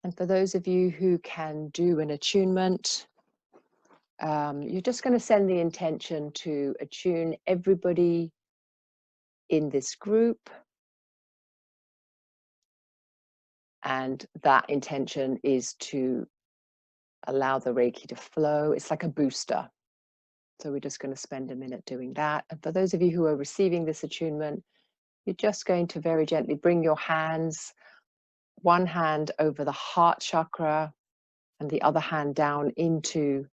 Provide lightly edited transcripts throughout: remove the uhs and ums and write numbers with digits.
And for those of you who can do an attunement, you're just going to send the intention to attune everybody in this group. And that intention is to allow the Reiki to flow. It's like a booster. So we're just going to spend a minute doing that. And for those of you who are receiving this attunement, you're just going to very gently bring your hands, one hand over the heart chakra and the other hand down into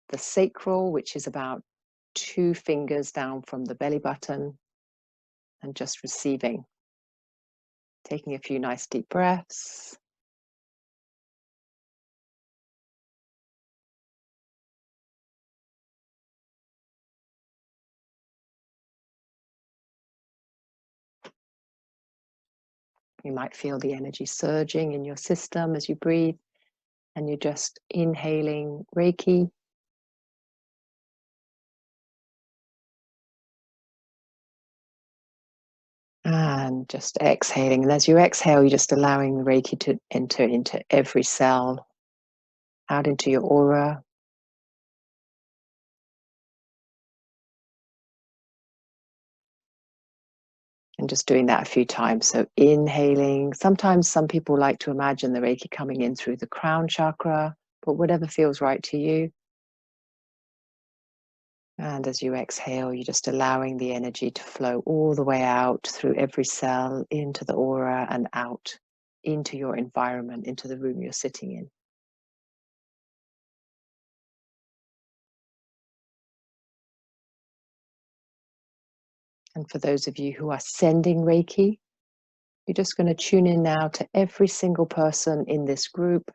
the sacral, which is about 2 fingers down from the belly button, and just receiving. Taking a few nice deep breaths. You might feel the energy surging in your system as you breathe, and you're just inhaling Reiki. And just exhaling. And as you exhale, you're just allowing the Reiki to enter into every cell, out into your aura. And just doing that a few times. So inhaling. Sometimes some people like to imagine the Reiki coming in through the crown chakra, but whatever feels right to you. And as you exhale, you're just allowing the energy to flow all the way out through every cell, into the aura and out into your environment, into the room you're sitting in. And for those of you who are sending Reiki, you're just going to tune in now to every single person in this group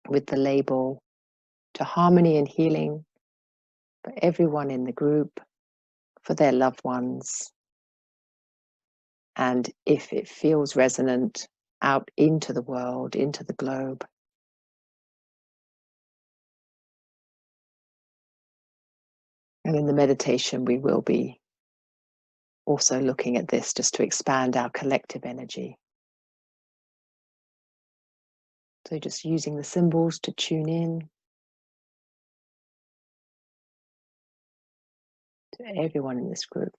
with the label to harmony and healing for everyone in the group, for their loved ones. And if it feels resonant, out into the world, into the globe. And in the meditation, we will be also looking at this just to expand our collective energy. So just using the symbols to tune in to everyone in this group.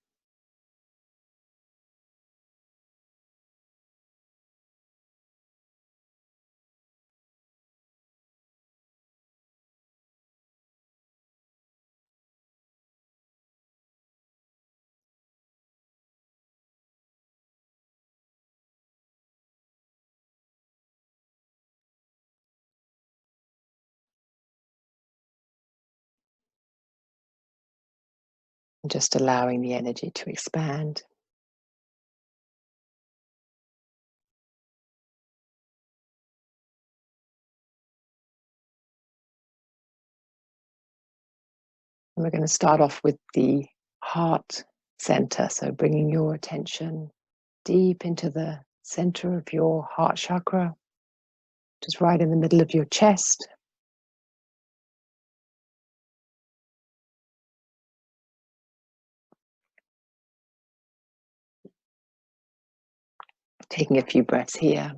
And just allowing the energy to expand. And we're going to start off with the heart center. So bringing your attention deep into the center of your heart chakra, just right in the middle of your chest. Taking a few breaths here.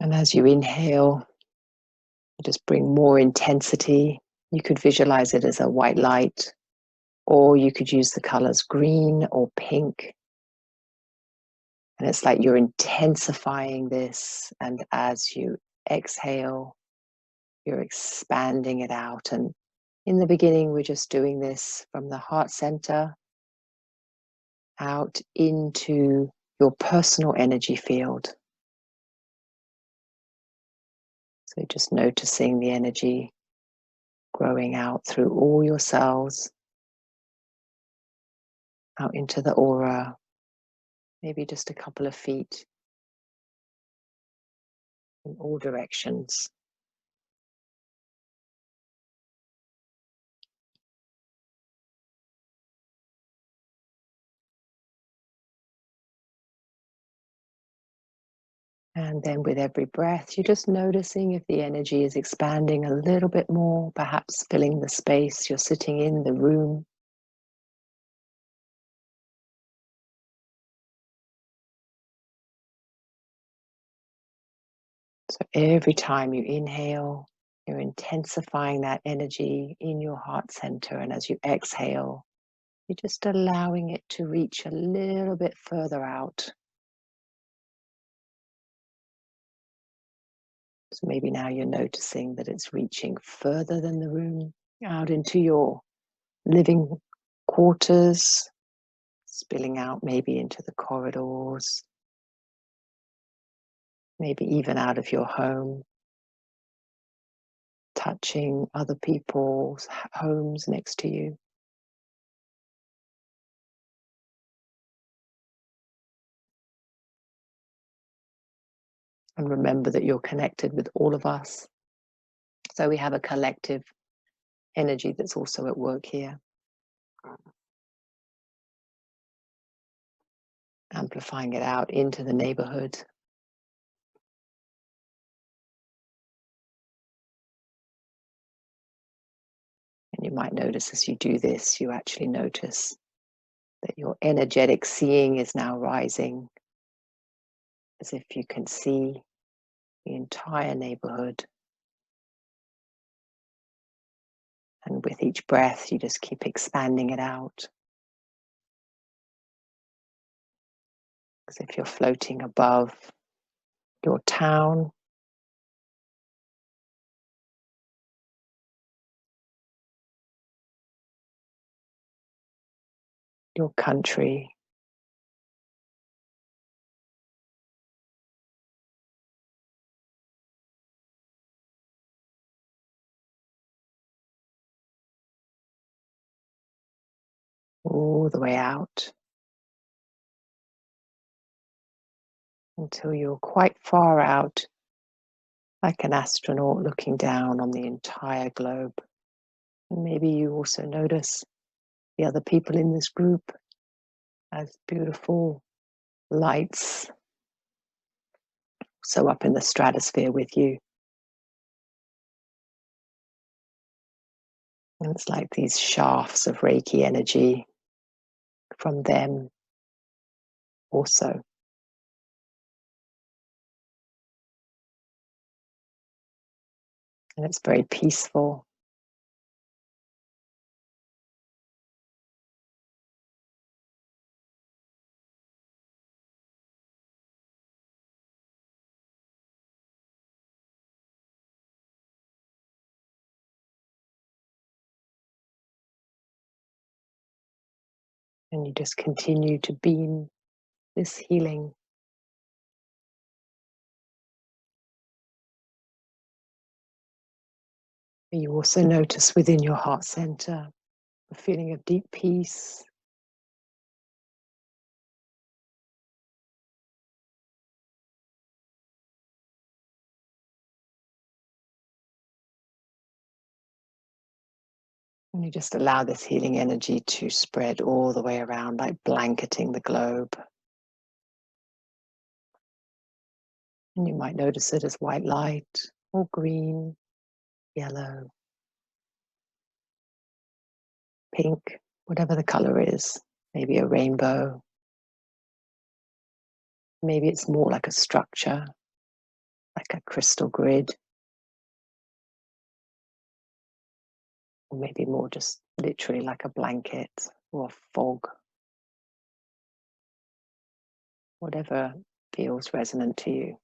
And as you inhale, just bring more intensity. You could visualize it as a white light, or you could use the colors green or pink. And it's like you're intensifying this. And as you exhale, you're expanding it out. And in the beginning, we're just doing this from the heart center out into your personal energy field. So just noticing the energy growing out through all your cells, out into the aura, maybe just a couple of feet in all directions. And then with every breath, you're just noticing if the energy is expanding a little bit more, perhaps filling the space you're sitting in, the room. So every time you inhale, you're intensifying that energy in your heart center. And as you exhale, you're just allowing it to reach a little bit further out. So maybe now you're noticing that it's reaching further than the room, out into your living quarters, spilling out maybe into the corridors, maybe even out of your home, touching other people's homes next to you. And remember that you're connected with all of us. So we have a collective energy that's also at work here. Amplifying it out into the neighborhood. And you might notice as you do this, you actually notice that your energetic seeing is now rising, as if you can see the entire neighborhood. And with each breath, you just keep expanding it out. As if you're floating above your town, your country, all the way out until you're quite far out, like an astronaut looking down on the entire globe. And maybe you also notice the other people in this group as beautiful lights, so up in the stratosphere with you. And it's like these shafts of Reiki energy from them also. And it's very peaceful. And you just continue to beam this healing. You also notice within your heart center a feeling of deep peace. And you just allow this healing energy to spread all the way around, like blanketing the globe. And you might notice it as white light, or green, yellow, pink, whatever the color is. Maybe a rainbow. Maybe it's more like a structure, like a crystal grid. Or maybe more just literally like a blanket or a fog. Whatever feels resonant to you.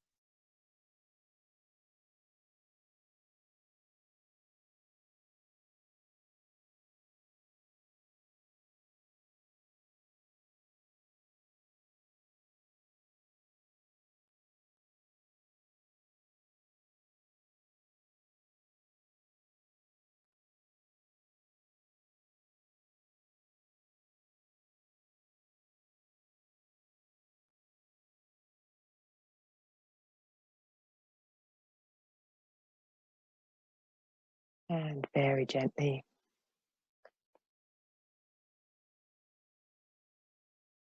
And very gently,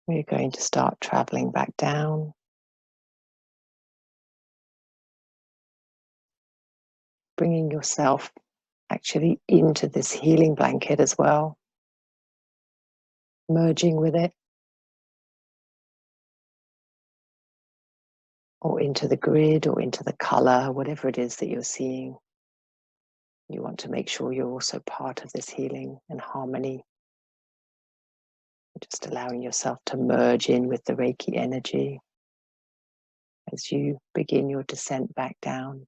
we're going to start traveling back down, bringing yourself actually into this healing blanket as well, merging with it. or into the grid or into the color, whatever it is that you're seeing. You want to make sure you're also part of this healing and harmony. Just allowing yourself to merge in with the Reiki energy as you begin your descent back down.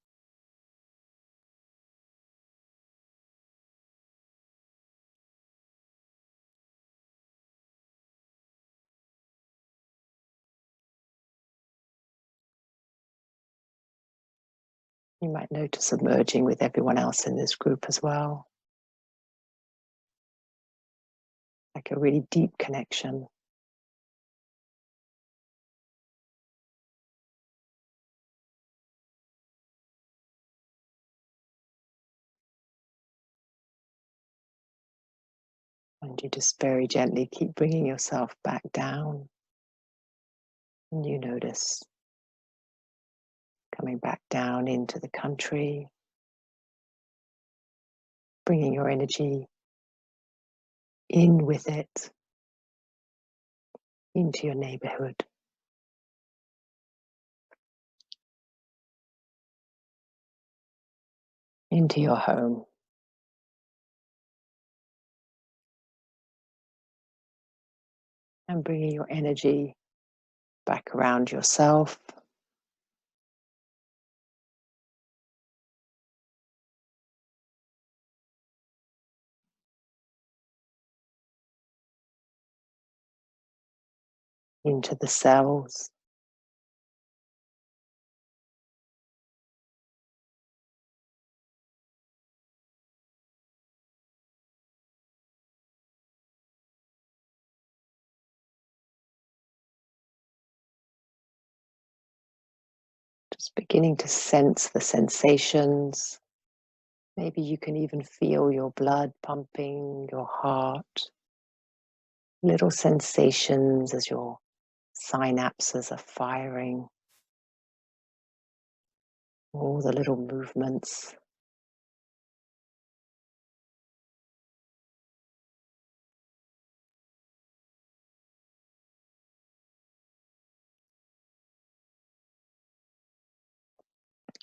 You might notice a merging with everyone else in this group as well. Like a really deep connection. And you just very gently keep bringing yourself back down. And you notice coming back down into the country, bringing your energy in with it, into your neighborhood, into your home. And bringing your energy back around yourself, into the cells, just beginning to sense the sensations. Maybe you can even feel your blood pumping, your heart, little sensations as your synapses are firing, all the little movements.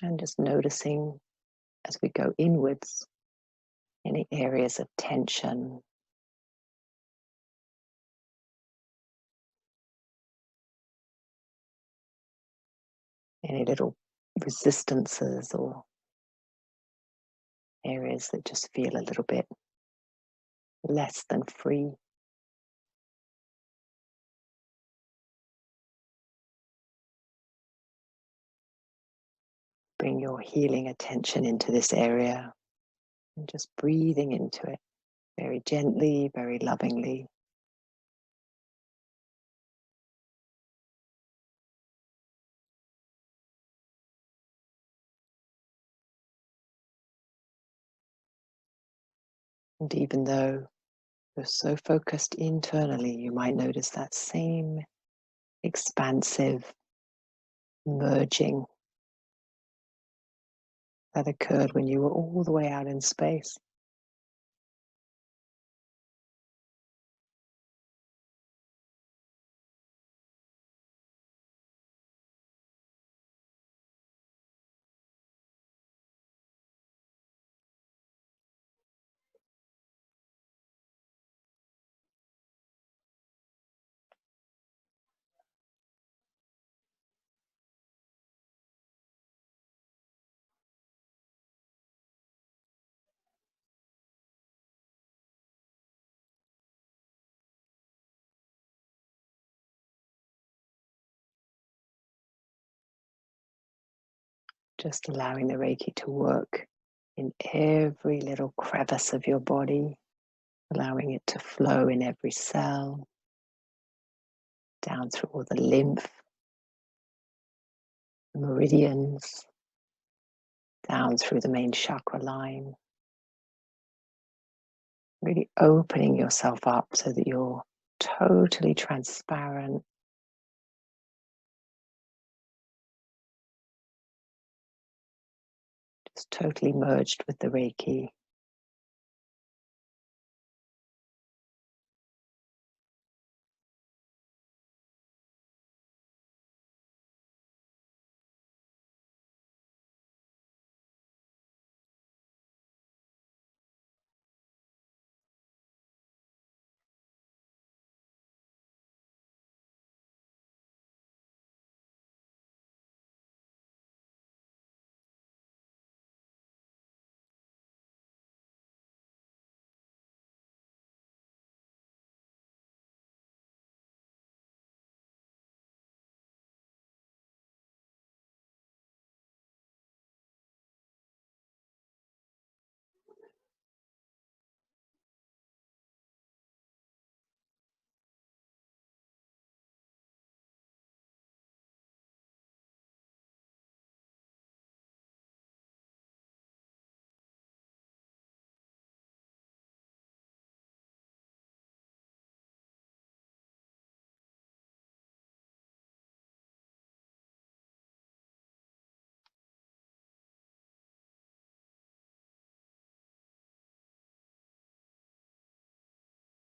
And just noticing as we go inwards, any areas of tension, any little resistances or areas that just feel a little bit less than free. Bring your healing attention into this area and just breathing into it very gently, very lovingly. And even though you're so focused internally, you might notice that same expansive merging that occurred when you were all the way out in space. Just allowing the Reiki to work in every little crevice of your body, allowing it to flow in every cell, down through all the lymph, meridians, down through the main chakra line. Really opening yourself up so that you're totally transparent, just totally merged with the Reiki.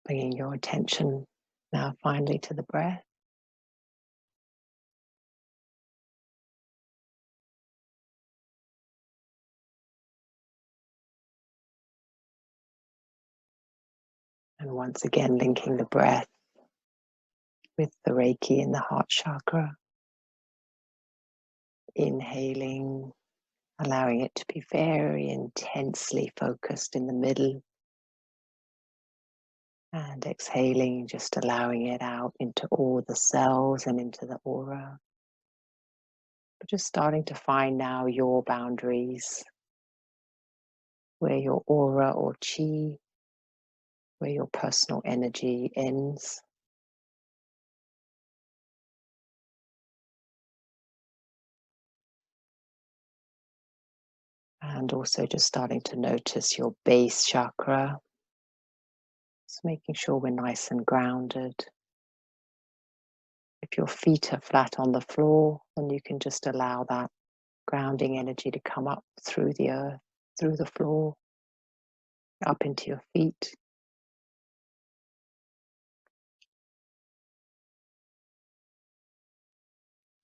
Bringing your attention now finally to the breath. And once again, linking the breath with the Reiki in the heart chakra. Inhaling, allowing it to be very intensely focused in the middle. And exhaling, just allowing it out into all the cells and into the aura. But just starting to find now your boundaries, where your aura or chi, where your personal energy ends. And also just starting to notice your base chakra. Just making sure we're nice and grounded. If your feet are flat on the floor, then you can just allow that grounding energy to come up through the earth, through the floor, up into your feet.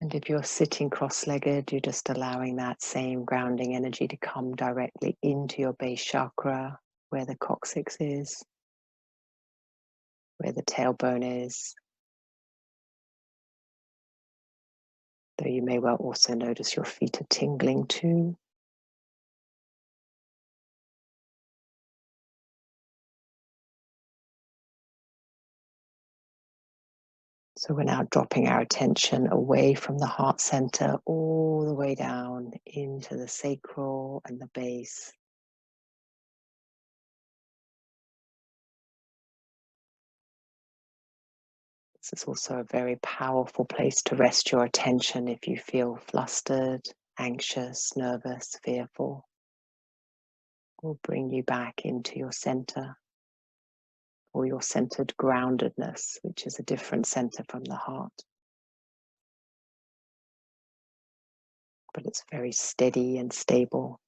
And if you're sitting cross-legged, you're just allowing that same grounding energy to come directly into your base chakra, where the coccyx is, where the tailbone is. Though you may well also notice your feet are tingling too. So we're now dropping our attention away from the heart center, all the way down into the sacral and the base. This is also a very powerful place to rest your attention if you feel flustered, anxious, nervous, fearful. Will bring you back into your center, or your centered groundedness, which is a different center from the heart. But it's very steady and stable.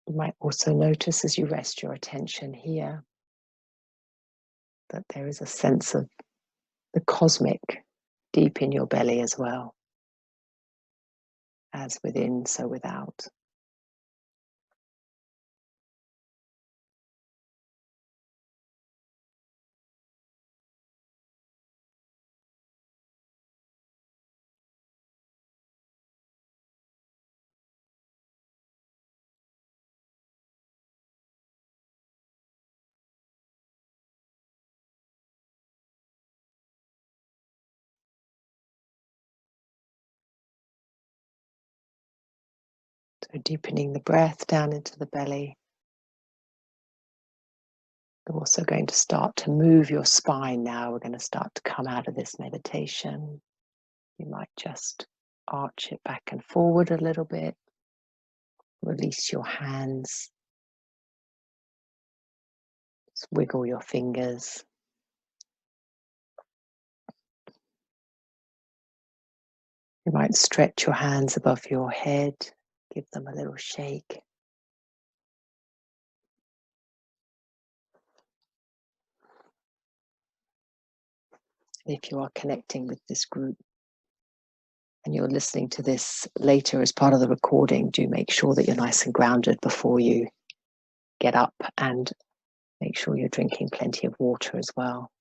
You might also notice as you rest your attention here that there is a sense of the cosmic deep in your belly as well. As within, so without. So deepening the breath down into the belly. We're also going to start to move your spine now. We're going to start to come out of this meditation. You might just arch it back and forward a little bit. Release your hands. Just wiggle your fingers. You might stretch your hands above your head. Give them a little shake. If you are connecting with this group and you're listening to this later as part of the recording, do make sure that you're nice and grounded before you get up, and make sure you're drinking plenty of water as well.